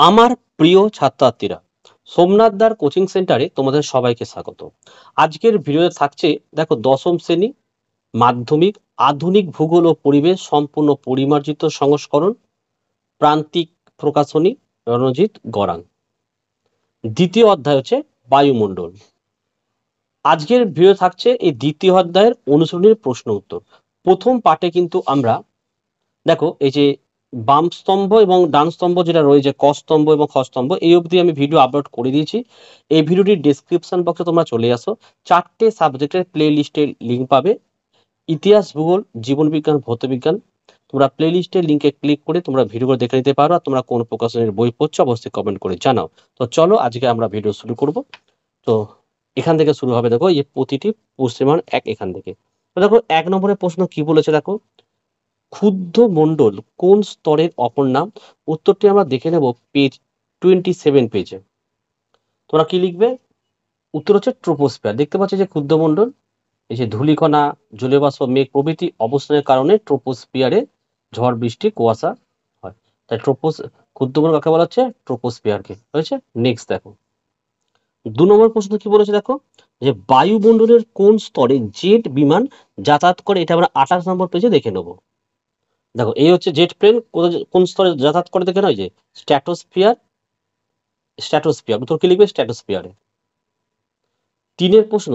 আমার প্রিয় ছাত্রছাত্রীরা, সোমনাথ দার কোচিং সেন্টারে তোমাদের সবাইকে স্বাগত। আজকের ভিডিওতে থাকছে দেখো দশম শ্রেণী মাধ্যমিক আধুনিক ভূগোল ও পরিবেশ সম্পূর্ণ পরিমার্জিত সংস্করণ, প্রান্তিক প্রকাশনী, রণজিৎ গড়াং। দ্বিতীয় অধ্যায় হচ্ছে বায়ুমণ্ডল। আজকের ভিডিও থাকছে এই দ্বিতীয় অধ্যায়ের অনুসরণের প্রশ্ন উত্তর। প্রথম পার্টে কিন্তু আমরা দেখো এই যে বাম স্তম্ভ এবং ডান স্তম্ভ যেটা রয়েছে, ক স্তম্ভ এবং খ স্তম্ভ, এই অবধি আমি ভিডিও আপলোড করে দিয়েছি। এই ভিডিওটির ডেসক্রিপশন বক্সে তোমরা চলে আসো, 4টে সাবজেক্টের প্লে লিস্টের লিঙ্ক পাবে। ইতিহাস, ভূগোল, জীবনবিজ্ঞান, ভৌতবিজ্ঞান। তোমরা প্লে লিস্টের লিঙ্কে ক্লিক করে তোমরা ভিডিওগুলো দেখে নিতে পারো। আর তোমরা কোন প্রকাশনের বই পড়ছো অবশ্যই কমেন্ট করে জানাও। তো চলো আজকে আমরা ভিডিও শুরু করব। তো এখান থেকে শুরু হবে, দেখো এই প্রতিটি প্রশ্নের এক এখান থেকে। তো দেখো 1 নম্বরের প্রশ্ন কি বলেছে দেখো, ক্ষুদ্র মণ্ডল কোন স্তরের অপর নাম? উত্তরটি আমরা দেখে নেব পেজ 27 পেজে। তোমরা কি লিখবে? উত্তর হচ্ছে ট্রোপোস্ফিয়ার। দেখতে পাচ্ছ যে ক্ষুদ্র মণ্ডল, এই যে ধূলিকণা, জলীয় বাষ্প, মেঘ প্রভৃতি অবস্থানের কারণে ট্রোপোস্ফিয়ারে ঝড় বৃষ্টি কুয়াশা হয়। তাই ক্ষুদ্র মণ্ডল কাকে বলা হচ্ছে? ট্রোপোস্ফিয়ারকে। হয়েছে। নেক্সট দেখো 2 নম্বর প্রশ্ন কি বলেছে দেখো, যে বায়ুমণ্ডলের কোন স্তরে জেট বিমান যাতায়াত করে? এটা আমরা 28 নম্বর পেজে দেখে নেব। দেখো এই হচ্ছে জেট প্লেন কোন স্তরে যাতায়াত করে দেখে নয় যে স্ট্র্যাটোস্ফিয়ার। উত্তর কি লিখবে? স্ট্র্যাটোস্ফিয়ারে। 3 প্রশ্ন,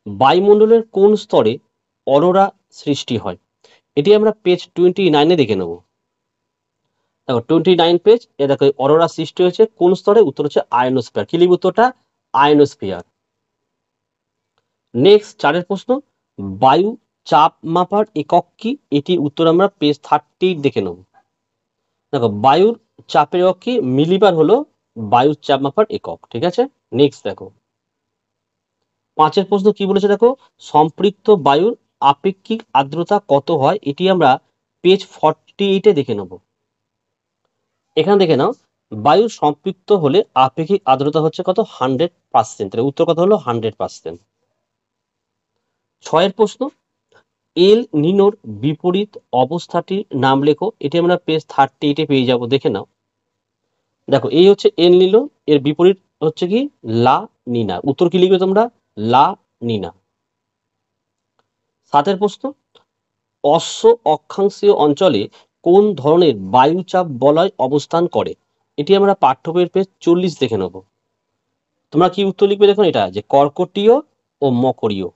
বায়ুমণ্ডলের কোন স্তরে অরোরা সৃষ্টি হয়? এটি আমরা পেজ 29 দেখে নেব। দেখো 29 পেজ, এ দেখো অরোরা সৃষ্টি হয়েছে কোন স্তরে? উত্তর হচ্ছে আয়নোস্ফিয়ার। কি লিখবে উত্তরটা? আয়নোস্ফিয়ার। নেক্সট 4 প্রশ্ন, বায়ু চাপ মাপার একক কি? এটি উত্তর আমরা পেজ 30 দেখে নেব। দেখো বায়ুর চাপের একক কি? মিলিবার হলো বায়ুর চাপ মাপার একক। ঠিক আছে। নেক্সট দেখো 5 প্রশ্ন কি বলেছে দেখো, সম্পৃক্ত বায়ুর আপেক্ষিক আর্দ্রতা কত হয়? এটি আমরা পেজ 48 দেখে নেব। এখানে দেখে নাও, বায়ু সম্পৃক্ত হলে আপেক্ষিক আর্দ্রতা হচ্ছে কত? 100%। উত্তর কত হলো? 100%। 6 প্রশ্ন, এল নিনোর বিপরীত অবস্থাটির নাম লেখো। এটি আমরা পেজ 38 পেয়ে যাব, দেখে নাও। দেখো এই হচ্ছে এল নিনো, এর বিপরীত হচ্ছে কি? লা নিনা। উত্তর কি লিখবে তোমরা? লা নিনা। 7 প্রশ্ন, অশ্ব অক্ষাংশীয় অঞ্চলে কোন ধরনের বায়ুচাপ বলয় অবস্থান করে? এটি আমরা পাঠ্য বইয়ের পেজ 40 দেখে নেব। তোমরা কি উত্তর লিখবে? দেখুন এটা যে কর্কটীয় ও মকরীয়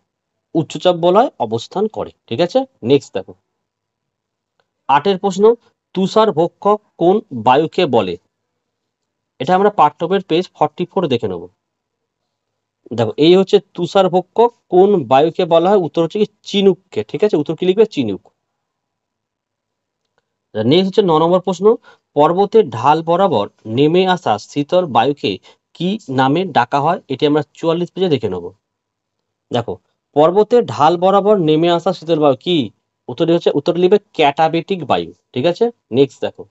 উচ্চচাপ বলয় অবস্থান করে। ঠিক আছে। নেক্সট দেখো 8 প্রশ্ন, তুষার ভক্ষক কোন বায়ুকে বলে? এটা আমরা পাঠ্য বইয়ের পেজ 44 দেখে নেব। দেখো এই হচ্ছে তুষার ভক্ষক কোন বায়ুকে বলা হয়? উত্তর হচ্ছে কি? চিনুককে। ঠিক আছে। উত্তর কি লিখবে? চিনুক। নেক্সট হচ্ছে 9 নম্বর প্রশ্ন, পর্বতের ঢাল বরাবর নেমে আসা শীতল বায়ুকে কি নামে ডাকা হয়? এটি আমরা 44 পেজে দেখে নেব। দেখো পর্বতের ঢাল বরাবর নেমে আসা শীতল বায়ু কি? উত্তর লিখবে ক্যাটাবেটিক বায়ু। ঠিক আছে। নেক্সট দেখো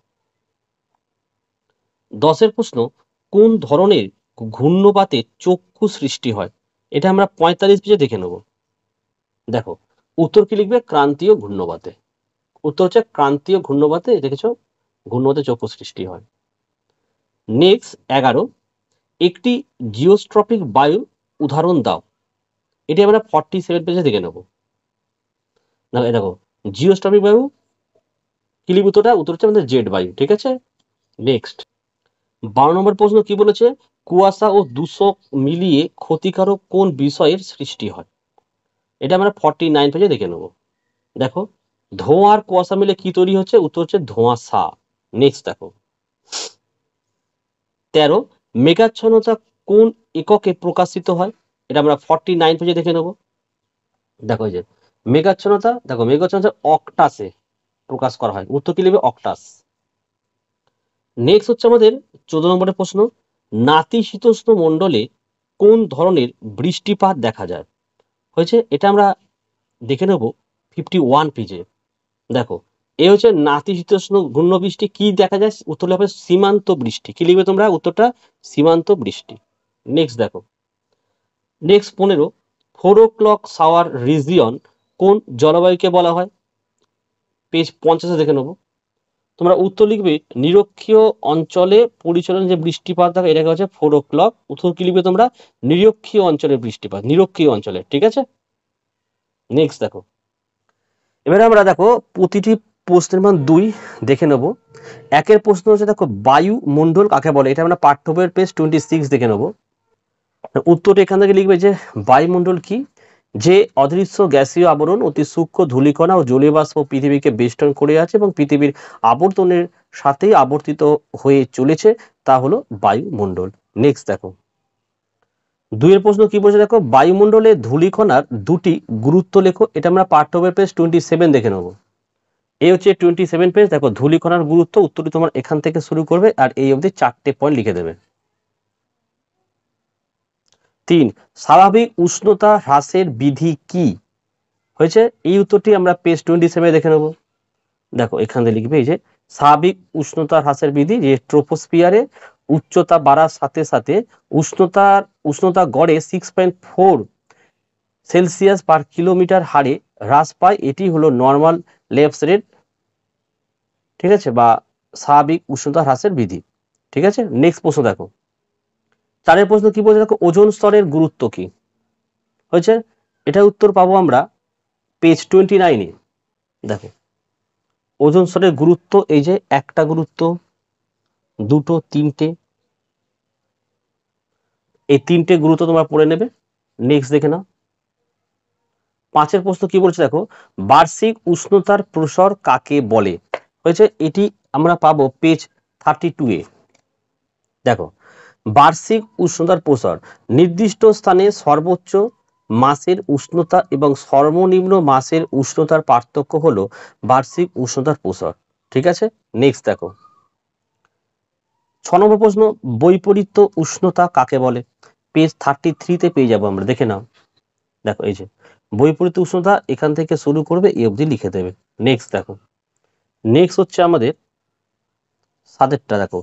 10 প্রশ্ন, কোন ধরনের ঘূর্ণপাতে চক্ষু সৃষ্টি হয়? এটা আমরা 45 পেজে দেখে নেব। দেখো উত্তর কি লিখবে? ক্রান্তীয় ঘূর্ণপাতে। উত্তর হচ্ছে ক্রান্তীয় ঘূর্ণপাতে, দেখেছো, ঘূর্ণপাতে চক্ষু সৃষ্টি হয়। নেক্সট 11, একটি জিওস্ট্রপিক বায়ু উদাহরণ দাও। এটি আমরা 47 পেজে দেখে নেব। দেখো জিওস্ট্রপিক বায়ু কি লিখবে? উত্তর হচ্ছে আমাদের জেট বায়ু। ঠিক আছে। নেক্সট 12 নম্বর প্রশ্ন কি বলেছে, কুয়াশা ও দূষক মিলিয়ে ক্ষতিকারক কোন বিষয়ের সৃষ্টি হয়? এটা আমরা 49 পেজে দেখে নেব। দেখো ধোঁয়া আর কুয়াশা মিলে কি তৈরি হচ্ছে? উত্তর হচ্ছে ধোঁয়াশা। নেক্সট দেখো 13, মেঘাচ্ছন্নতা কোন এককে প্রকাশিত হয়? এটা আমরা 49 পেজে দেখে নেব। দেখো এই যে মেঘাচ্ছন্নতা, দেখো মেঘাচ্ছন্নতা অক্টাসে প্রকাশ করা হয়। উত্তর কি লিখবে? অক্টাস। নেক্সট হচ্ছে আমাদের 14 নম্বরের প্রশ্ন, নাতিশীতোষ্ণ মণ্ডলে কোন ধরনের বৃষ্টিপাত দেখা যায়? হয়েছে। এটা আমরা দেখে নেব 51 পেজে। দেখো এই হচ্ছে নাতিশীতোষ্ণ ঘূর্ণবৃষ্টি। কি দেখা যায়? উত্তর হবে সীমান্ত বৃষ্টি। কি লিখবে তোমরা? উত্তরটা সীমান্ত বৃষ্টি। নেক্সট দেখো 15, 4 o'clock শাওয়ার রিজিয়ন কোন জলবায়ুকে বলা হয়? পেজ 50 দেখে নেব। তোমরা উত্তর লিখবে নিরক্ষীয় অঞ্চলে পরিচালন যে বৃষ্টিপাত দেখো এটাকে হচ্ছে 4 o'clock। উত্তর কি লিখবে তোমরা? নিরক্ষীয় অঞ্চলে বৃষ্টিপাত, নিরক্ষীয় অঞ্চলে। ঠিক আছে, নেক্সট দেখো। এবারে আমরা দেখো প্রতিটি প্রশ্নের মান 2 দেখে নেব। একের প্রশ্ন হচ্ছে দেখো বায়ুমণ্ডল কাকে বলে, এটা আমরা পাঠ্য বইয়ের পেজ 26 দেখে নেব। উত্তরটা এখান থেকে লিখবে যে বায়ুমণ্ডল কি? যে অদৃশ্য গ্যাসীয় আবরণ অতি সূক্ষ্ম ধূলিকণা ও জলীয় বাষ্প পৃথিবীকে বেষ্টন করে আছে এবং পৃথিবীর আবর্তনের সাথেই আবর্তিত হয়ে চলেছে, তা হলো বায়ুমণ্ডল। নেক্সট দেখো 2 এর প্রশ্ন কি বলছে দেখো, বায়ুমণ্ডলে ধূলিকণার 2টি গুরুত্ব লেখো। এটা আমরা পাঠ্য বইয়ের পেজ 27 দেখে নেব। এই হচ্ছে 27 পেজ। দেখো ধূলিকণার গুরুত্ব, উত্তরটি তোমার এখান থেকে শুরু করবে আর এই অবধি 4টে পয়েন্ট লিখে দেবে। 3 স্বাভাবিক উষ্ণতা হ্রাসের বিধি কি? হয়েছে এই উত্তরটি আমরা পেজ 27 দেখে নেব। দেখো এখান থেকে লিখবে এই যে স্বাভাবিক উষ্ণতা হ্রাসের বিধি, যে ট্রোপোস্ফিয়ারে উচ্চতা বাড়ার সাথে সাথে উষ্ণতা গড়ে 6.4 সেলসিয়াস পার কিলোমিটার হারে হ্রাস পায়, এটি হলো নর্মাল ল্যাপস রেট। ঠিক আছে, বা স্বাভাবিক উষ্ণতা হ্রাসের বিধি। ঠিক আছে, নেক্সট প্রশ্ন দেখো। 4 প্রশ্ন কি বলছে দেখো, ওজোন স্তরের গুরুত্ব কি? হয়েছে এটা উত্তর পাবো আমরা পেজ 29-এ। দেখো ওজোন স্তরের গুরুত্ব, এই যে একটা গুরুত্ব, দুটো, তিনটে, এই 3টে গুরুত্ব তোমরা পড়ে নেবে। নেক্সট দেখে নাও। 5 প্রশ্ন কি বলছে দেখো, বার্ষিক উষ্ণতার প্রসার কাকে বলে? হয়েছে এটি আমরা পাবো পেজ 32-এ। দেখো বার্ষিক উষ্ণতার প্রসার নির্দিষ্ট স্থানে সর্বোচ্চ মাসের উষ্ণতা এবং সর্বনিম্ন মাসের উষ্ণতার পার্থক্য হলো বার্ষিক উষ্ণতার প্রসার। ঠিক আছে, নেক্সট দেখো। 6 নম্বর প্রশ্ন, বৈপরীত্য উষ্ণতা কাকে বলে? পেজ 33-তে পেয়ে যাবো আমরা, দেখে নাও। দেখো এই যে বৈপরীত্য উষ্ণতা এখান থেকে শুরু করবে এই অবধি লিখে দেবে। নেক্সট দেখো, নেক্সট হচ্ছে আমাদের 7টা। দেখো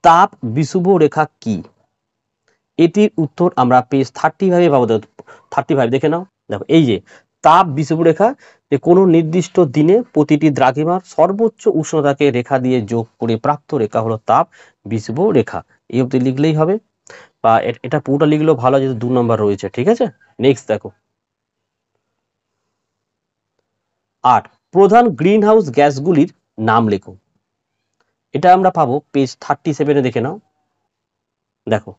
তাপ বিষুব রেখা কি? এটির উত্তর আমরা পেজ 35 পাবো। 35 দেখে নাও। দেখো এই যে তাপ বিষুব রেখা, যে কোনো নির্দিষ্ট দিনে প্রতিটি দ্রাঘিমার সর্বোচ্চ উষ্ণতাকে রেখা দিয়ে যোগ করে প্রাপ্ত রেখা হলো তাপ বিষুব রেখা। এই অবধি লিখলেই হবে, বা এটা পুরোটা লিখলেও ভালো, যেহেতু 2 নম্বর রয়েছে। ঠিক আছে, নেক্সট দেখো। 8 প্রধান গ্রিন হাউস গ্যাসগুলির নাম লেখো। এটা আমরা পাবো পেজ 37-এ দেখে নাও। দেখো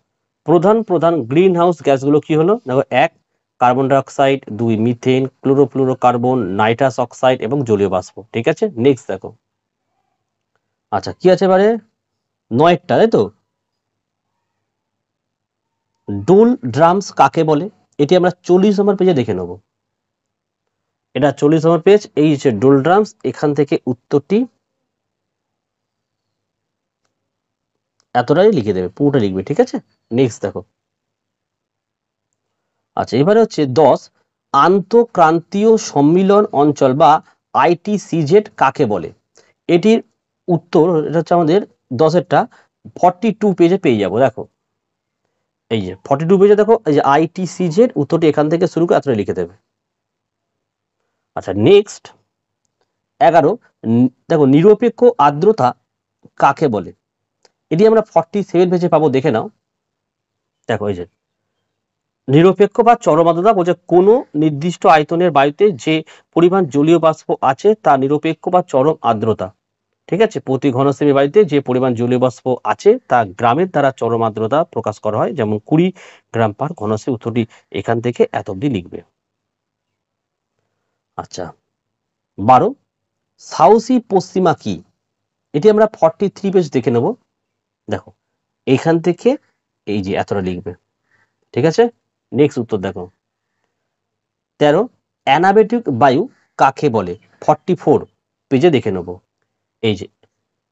প্রধান গ্রিন হাউস গ্যাসগুলো কি হলো দেখো, 1 কার্বন ডাই অক্সাইড, 2 মিথেন, ক্লোরোফ্লুরোকার্বন, নাইট্রাস অক্সাইড এবং জলীয় বাষ্প। ঠিক আছে, নেক্সট দেখো। আচ্ছা কি আছে এবারে 9টা, তাই তো। ডোল ড্রামস কাকে বলে? এটি আমরা 40 নম্বর পেজে দেখে নেব। এটা 40 নম্বর পেজ, এই হচ্ছে ডোল ড্রামস। এখান থেকে উত্তরটি এতটাই লিখে দেবে, পুরোটা লিখবে। ঠিক আছে, নেক্সট দেখো। আচ্ছা এবারে হচ্ছে 10 আন্তঃক্রান্তীয় সম্মিলন অঞ্চল বা আইটিসিজেড কাকে বলে? এটির উত্তর, এটা হচ্ছে আমাদের 10-এরটা 42 পেজে পেয়ে যাবো। দেখো এই যে 42 পেজে দেখো এই যে আইটিসিজেড, উত্তরটি এখান থেকে শুরু করে এতটা লিখে দেবে। আচ্ছা নেক্সট 11 দেখো নিরপেক্ষ আর্দ্রতা কাকে বলে? এটি আমরা 47 পেজে পাবো, দেখে নাও। দেখো এই যে নিরপেক্ষ বা চরম আর্দ্রতা বলছে কোনো নির্দিষ্ট আয়তনের বায়ুতে যে পরিমাণ জলীয় বাষ্প আছে তা নিরপেক্ষ বা চরম আর্দ্রতা। ঠিক আছে, প্রতি ঘনসেমি বায়ুতে যে পরিমাণ জলীয় বাষ্প আছে তা গ্রামের দ্বারা চরম আর্দ্রতা প্রকাশ করা হয়, যেমন 20 গ্রাম পার ঘনসেমি। উত্তরটি এখান থেকে এত অব্দি লিখবে। আচ্ছা 12 সাউসি পশ্চিমা কি? এটি আমরা 43 পেজ দেখে নেব। দেখো এখান থেকে এই যে এতটা লিখবে। ঠিক আছে, নেক্সট উত্তর দেখো। 13 অ্যানাবেটিক বায়ু কাকে বলে? 44 পেজে দেখে নেব। এই যে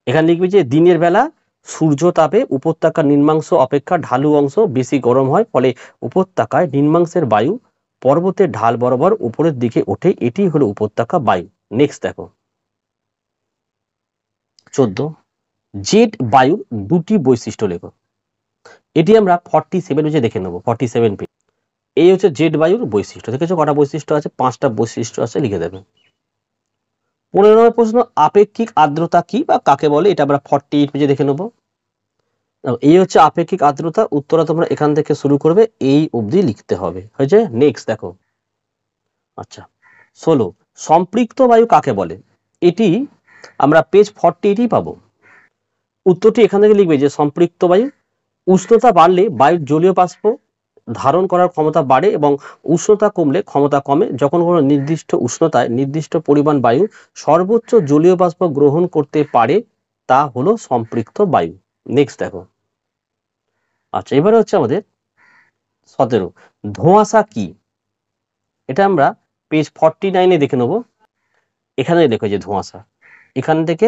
এখানে লিখবে যে দিনের বেলা সূর্য তাপে উপত্যকার নিম্নাংশ অপেক্ষা ঢালু অংশ বেশি গরম হয়, ফলে উপত্যকায় নিম্নাংশের বায়ু পর্বতের ঢাল বরাবর উপরের দিকে ওঠে, এটি হলো উপত্যকা বায়ু। নেক্সট দেখো 14 জেট বায়ুর 2টি বৈশিষ্ট্য লেখো। এটি আমরা 47 পেজে দেখে নেব। 47 পেজ, এই হচ্ছে জেট বায়ুর বৈশিষ্ট্য। দেখেছো কটা বৈশিষ্ট্য আছে? 5টা বৈশিষ্ট্য আছে, লিখে দেবে। 15 নম্বর প্রশ্ন, আপেক্ষিক আর্দ্রতা কি বা কাকে বলে, এটা আমরা 48 পেজে দেখে নেব। এই হচ্ছে আপেক্ষিক আর্দ্রতা, উত্তরটা তোমরা এখান থেকে শুরু করবে, এই অবধি লিখতে হবে, হয়েছে। নেক্সট দেখো, আচ্ছা 16, সম্পৃক্ত বায়ু কাকে বলে, এটি আমরা পেজ 48 পাবো। উত্তরটি এখান থেকে লিখবে যে সম্পৃক্ত বায়ু, উষ্ণতা বাড়লে বায়ুর জলীয় বাষ্প ধারণ করার ক্ষমতা বাড়ে এবং উষ্ণতা কমলে ক্ষমতা কমে। যখন কোনো নির্দিষ্ট উষ্ণতায় নির্দিষ্ট পরিমাণ বায়ু সর্বোচ্চ জলীয় বাষ্প গ্রহণ করতে পারে তা হলো সম্পৃক্ত বায়ু। নেক্সট দেখো, আচ্ছা এবারে হচ্ছে আমাদের 17, ধোঁয়াশা কি, এটা আমরা পেজ 49 দেখে নেব। এখানে দেখো যে ধোঁয়াশা, এখান থেকে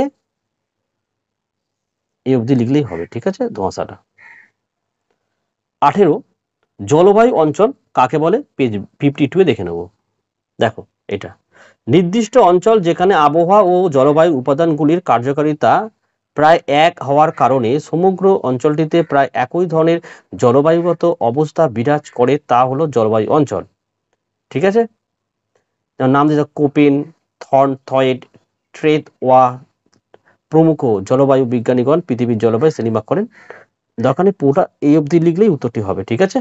এই অবধি লিখলেই হবে, ঠিক আছে ধোঁয়াশাটা। 18, জলবায়ু অঞ্চল কাকে বলে, পেজ 52 দেখে নেব। দেখো এটা নির্দিষ্ট অঞ্চল যেখানে আবহাওয়া ও জলবায়ু উপাদানগুলির কার্যকারিতা প্রায় এক হওয়ার কারণে সমগ্র অঞ্চলটিতে প্রায় একই ধরনের জলবায়ুগত অবস্থা বিরাজ করে তা হলো জলবায়ু অঞ্চল, ঠিক আছে। নাম দিতে কোপেন, থর্নথয়েড, ট্রেদ ওয়া প্রমুখ জলবায়ু বিজ্ঞানীগণ পৃথিবীর জলবায়ু শ্রেণীভাগ করেন। দরকার নেই, পুরোটা এই অবধি লিখলেই উত্তরটি হবে, ঠিক আছে।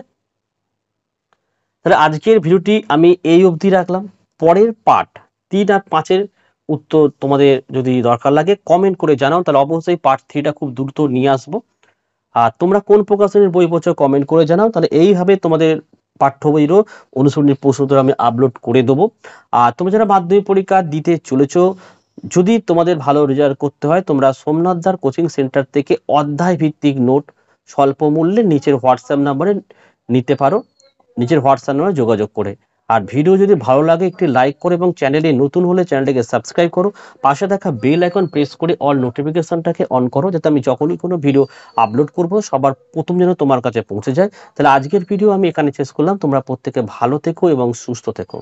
তাহলে আজকের ভিডিওটি আমি এই অবধি রাখলাম। পরের পার্ট 3 আর 5-এর উত্তর তোমাদের যদি দরকার লাগে কমেন্ট করে জানাও, তাহলে অবশ্যই পার্ট 3টা খুব দ্রুত নিয়ে আসবো। আর তোমরা কোন প্রকাশনের বই পড়ছো কমেন্ট করে জানাও, তাহলে এইভাবে তোমাদের পাঠ্য বইয়েরও অনুসরণের প্রশ্ন উত্তর আমি আপলোড করে দেবো। আর তোমরা যারা মাধ্যমিক পরীক্ষা দিতে চলেছো, যদি তোমাদের ভালো রেজাল্ট করতে হয়, তোমরা সোমনাথদার কোচিং সেন্টার থেকে অধ্যায় ভিত্তিক নোট স্বল্প মূল্যে নিচের হোয়াটসঅ্যাপ নাম্বারে নিতে পারো, নিচের হোয়াটসঅ্যাপ নাম্বারে যোগাযোগ করে। আর ভিডিও যদি ভালো লাগে একটি লাইক করো এবং চ্যানেলে নতুন হলে চ্যানেলটাকে সাবস্ক্রাইব করো, পাশে দেখা বেল আইকন প্রেস করে অল নোটিফিকেশনটাকে অন করো, যাতে আমি যখনই কোনো ভিডিও আপলোড করব সবার প্রথম যেন তোমার কাছে পৌঁছে যায়। তাহলে আজকের ভিডিও আমি এখানে শেষ করলাম, তোমরা প্রত্যেকে ভালো থেকো এবং সুস্থ থেকো।